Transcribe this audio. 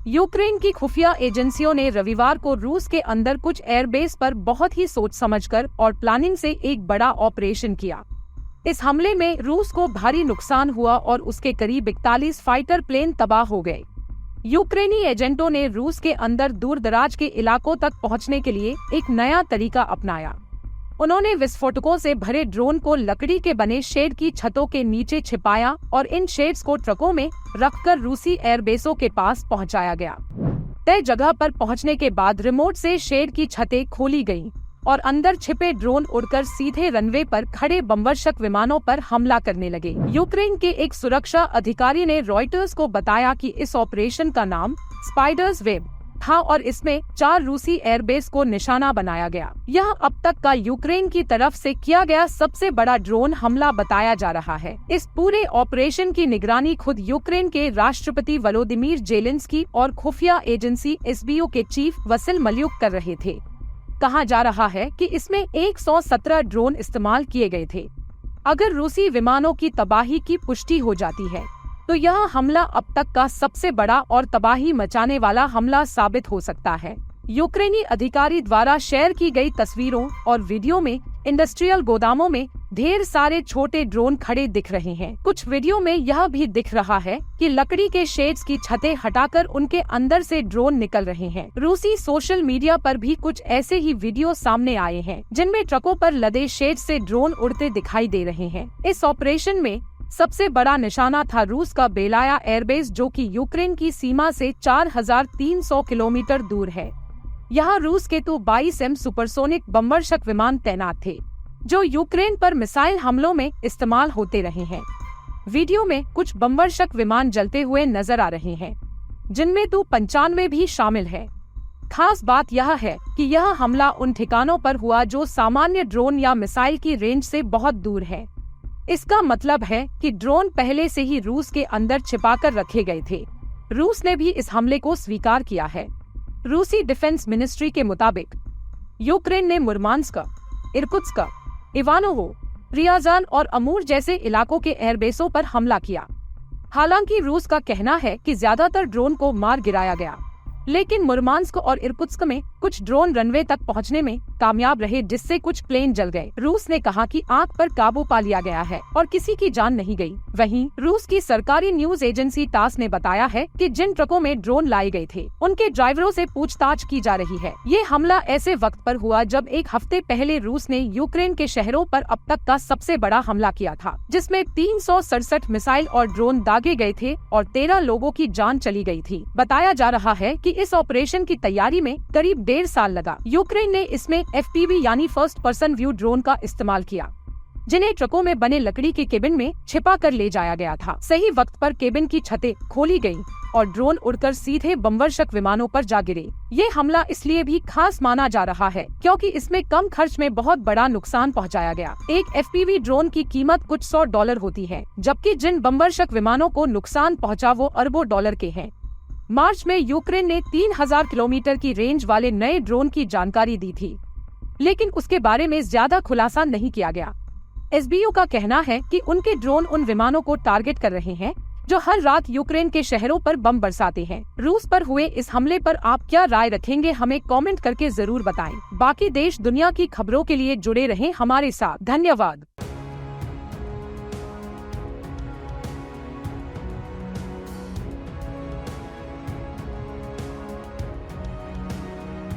Ukraine की खुफिया एजेंसियों ने रविवार को रूस के अंदर कुछ एयरबेस पर बहुत ही सोच समझकर और प्लानिंग से एक बड़ा ऑपरेशन किया। इस हमले में रूस को भारी नुकसान हुआ और उसके करीब 41 फाइटर प्लेन तबाह हो गए। यूक्रेनी एजेंटों ने रूस के अंदर दूर दराज के इलाकों तक पहुंचने के लिए एक नया तरीका अपनाया। उन्होंने विस्फोटकों से भरे ड्रोन को लकड़ी के बने शेड की छतों के नीचे छिपाया और इन शेड्स को ट्रकों में रखकर रूसी एयरबेसों के पास पहुंचाया गया। तय जगह पर पहुंचने के बाद रिमोट से शेड की छतें खोली गईं और अंदर छिपे ड्रोन उड़कर सीधे रनवे पर खड़े बमवर्षक विमानों पर हमला करने लगे। यूक्रेन के एक सुरक्षा अधिकारी ने रॉयटर्स को बताया कि इस ऑपरेशन का नाम स्पाइडर्स वेब था और इसमें 4 रूसी एयरबेस को निशाना बनाया गया। यह अब तक का यूक्रेन की तरफ से किया गया सबसे बड़ा ड्रोन हमला बताया जा रहा है। इस पूरे ऑपरेशन की निगरानी खुद यूक्रेन के राष्ट्रपति वोलोदिमीर जेलेंस्की और खुफिया एजेंसी एसबीओ के चीफ वसिल मल्युक कर रहे थे। कहा जा रहा है कि इसमें 117 ड्रोन इस्तेमाल किए गए थे। अगर रूसी विमानों की तबाही की पुष्टि हो जाती है तो यह हमला अब तक का सबसे बड़ा और तबाही मचाने वाला हमला साबित हो सकता है। यूक्रेनी अधिकारी द्वारा शेयर की गई तस्वीरों और वीडियो में इंडस्ट्रियल गोदामों में ढेर सारे छोटे ड्रोन खड़े दिख रहे हैं। कुछ वीडियो में यह भी दिख रहा है कि लकड़ी के शेड्स की छतें हटाकर उनके अंदर से ड्रोन निकल रहे हैं। रूसी सोशल मीडिया पर भी कुछ ऐसे ही वीडियो सामने आए हैं जिनमें ट्रकों पर लदे शेड से ड्रोन उड़ते दिखाई दे रहे हैं। इस ऑपरेशन में सबसे बड़ा निशाना था रूस का बेलाया एयरबेस, जो कि यूक्रेन की सीमा से 4300 किलोमीटर दूर है। यहाँ रूस के Tu-22M सुपरसोनिक बमवर्षक विमान तैनात थे जो यूक्रेन पर मिसाइल हमलों में इस्तेमाल होते रहे हैं। वीडियो में कुछ बमवर्षक विमान जलते हुए नजर आ रहे हैं जिनमें Tu-95 भी शामिल है। खास बात यह है कि यह हमला उन ठिकानों पर हुआ जो सामान्य ड्रोन या मिसाइल की रेंज से बहुत दूर है। इसका मतलब है कि ड्रोन पहले से ही रूस के अंदर छिपाकर रखे गए थे। रूस ने भी इस हमले को स्वीकार किया है। रूसी डिफेंस मिनिस्ट्री के मुताबिक यूक्रेन ने मुर्मांस्क, इर्कुत्स्क, इवानोवो, रियाजान और अमूर जैसे इलाकों के एयरबेसों पर हमला किया। हालांकि रूस का कहना है कि ज्यादातर ड्रोन को मार गिराया गया, लेकिन मुर्मांस्क और इर्कुत्स्क में कुछ ड्रोन रनवे तक पहुंचने में कामयाब रहे, जिससे कुछ प्लेन जल गए। रूस ने कहा कि आग पर काबू पा लिया गया है और किसी की जान नहीं गई। वहीं रूस की सरकारी न्यूज एजेंसी टास ने बताया है कि जिन ट्रकों में ड्रोन लाए गए थे उनके ड्राइवरों से पूछताछ की जा रही है। ये हमला ऐसे वक्त पर हुआ जब एक हफ्ते पहले रूस ने यूक्रेन के शहरों पर अब तक का सबसे बड़ा हमला किया था, जिसमें 367 मिसाइल और ड्रोन दागे गए थे और 13 लोगों की जान चली गई थी। बताया जा रहा है कि इस ऑपरेशन की तैयारी में करीब 1.5 साल लगा। यूक्रेन ने इसमें FPV यानी फर्स्ट पर्सन व्यू ड्रोन का इस्तेमाल किया, जिन्हें ट्रकों में बने लकड़ी के केबिन में छिपा कर ले जाया गया था। सही वक्त पर केबिन की छतें खोली गयीं और ड्रोन उड़कर सीधे बमवर्षक विमानों पर जा गिरे। ये हमला इसलिए भी खास माना जा रहा है क्योंकि इसमें कम खर्च में बहुत बड़ा नुकसान पहुंचाया गया। एक FPV ड्रोन की कीमत कुछ $100 होती है, जबकि जिन बमवर्षक विमानों को नुकसान पहुंचा वो अरबों डॉलर के हैं। मार्च में यूक्रेन ने 3000 किलोमीटर की रेंज वाले नए ड्रोन की जानकारी दी थी, लेकिन उसके बारे में ज्यादा खुलासा नहीं किया गया। एसबीओ का कहना है कि उनके ड्रोन उन विमानों को टारगेट कर रहे हैं जो हर रात यूक्रेन के शहरों पर बम बरसाते हैं। रूस पर हुए इस हमले पर आप क्या राय रखेंगे, हमें कमेंट करके जरूर बताएं। बाकी देश दुनिया की खबरों के लिए जुड़े रहें हमारे साथ। धन्यवाद।